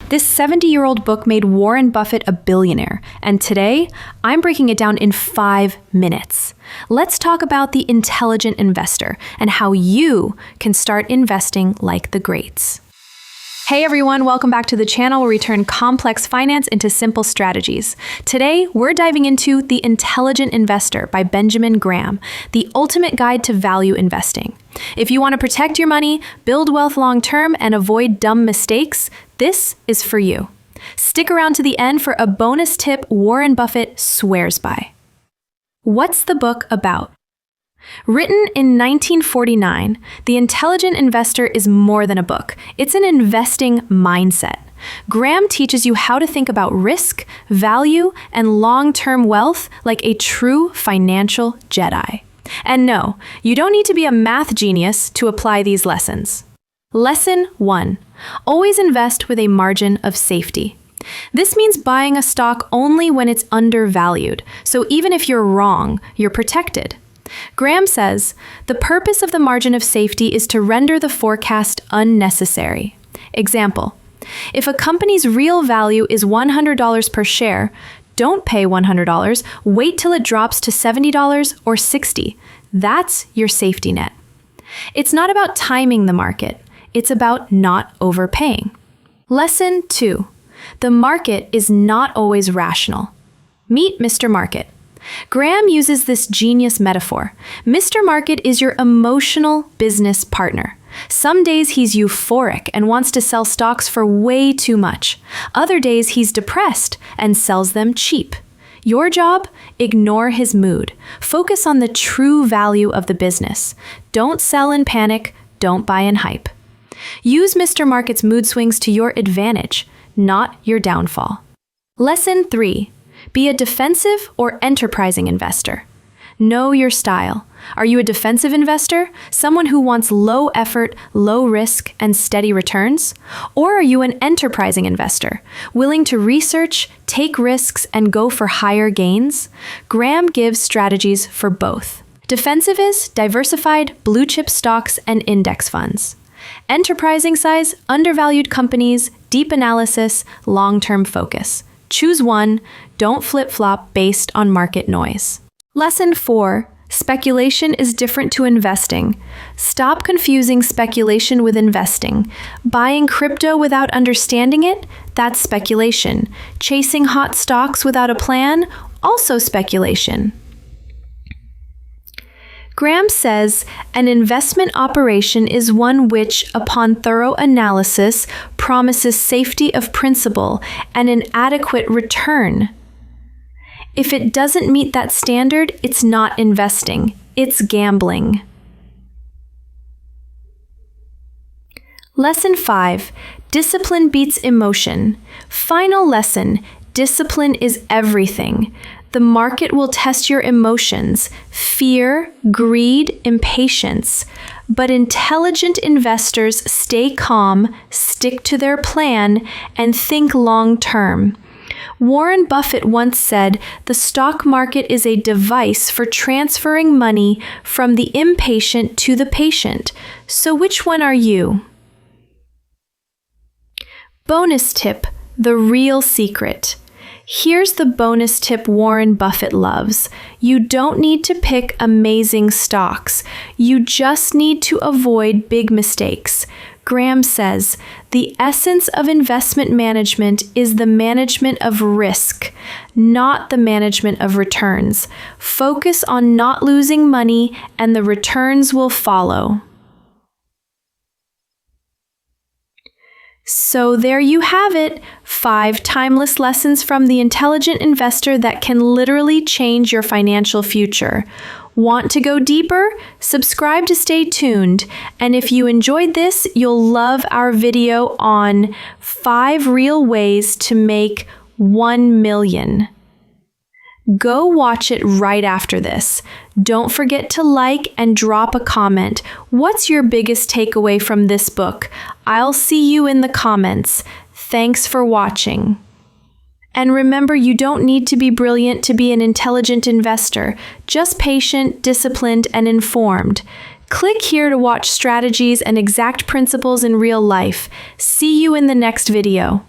This 70-year-old book made Warren Buffett a billionaire, and today, I'm breaking it down in 5 minutes. Let's talk about The Intelligent Investor and how you can start investing like the greats. Hey everyone, welcome back to the channel where we turn complex finance into simple strategies. Today, we're diving into The Intelligent Investor by Benjamin Graham, the ultimate guide to value investing. If you want to protect your money, build wealth long-term, and avoid dumb mistakes, this is for you. Stick around to the end for a bonus tip Warren Buffett swears by. What's the book about? Written in 1949, The Intelligent Investor is more than a book. It's an investing mindset. Graham teaches you how to think about risk, value, and long-term wealth like a true financial Jedi. And no, you don't need to be a math genius to apply these lessons. Lesson 1. Always invest with a margin of safety. This means buying a stock only when it's undervalued, so even if you're wrong, you're protected. Graham says, the purpose of the margin of safety is to render the forecast unnecessary. Example, if a company's real value is $100 per share, don't pay $100, wait till it drops to $70 or $60. That's your safety net. It's not about timing the market, it's about not overpaying. Lesson 2. The market is not always rational. Meet Mr. Market. Graham uses this genius metaphor. Mr. Market is your emotional business partner. Some days he's euphoric and wants to sell stocks for way too much. Other days he's depressed and sells them cheap. Your job? Ignore his mood. Focus on the true value of the business. Don't sell in panic. Don't buy in hype. Use Mr. Market's mood swings to your advantage, not your downfall. Lesson 3. Be a defensive or enterprising investor. Know your style. Are you a defensive investor, someone who wants low effort, low risk, and steady returns? Or are you an enterprising investor, willing to research, take risks, and go for higher gains? Graham gives strategies for both. Defensive is diversified blue chip stocks and index funds. Enterprising size, undervalued companies, deep analysis, long-term focus. Choose one, don't flip-flop based on market noise. Lesson 4. Speculation is different to investing. Stop confusing speculation with investing. Buying crypto without understanding it? That's speculation. Chasing hot stocks without a plan? Also speculation. Graham says, an investment operation is one which, upon thorough analysis, promises safety of principal and an adequate return. If it doesn't meet that standard, it's not investing, it's gambling. Lesson 5. Discipline beats emotion. Final lesson. Discipline is everything. The market will test your emotions, fear, greed, impatience. But intelligent investors stay calm, stick to their plan, and think long-term. Warren Buffett once said, the stock market is a device for transferring money from the impatient to the patient. So which one are you? Bonus tip, the real secret. Here's the bonus tip Warren Buffett loves. You don't need to pick amazing stocks. You just need to avoid big mistakes. Graham says, the essence of investment management is the management of risk, not the management of returns. Focus on not losing money and the returns will follow. So there you have it, 5 timeless lessons from The Intelligent Investor that can literally change your financial future. Want to go deeper? Subscribe to stay tuned. And if you enjoyed this, you'll love our video on 5 real ways to make $1 million. Go watch it right after this. Don't forget to like and drop a comment. What's your biggest takeaway from this book? I'll see you in the comments. Thanks for watching. And remember, you don't need to be brilliant to be an intelligent investor. Just patient, disciplined, and informed. Click here to watch strategies and exact principles in real life. See you in the next video.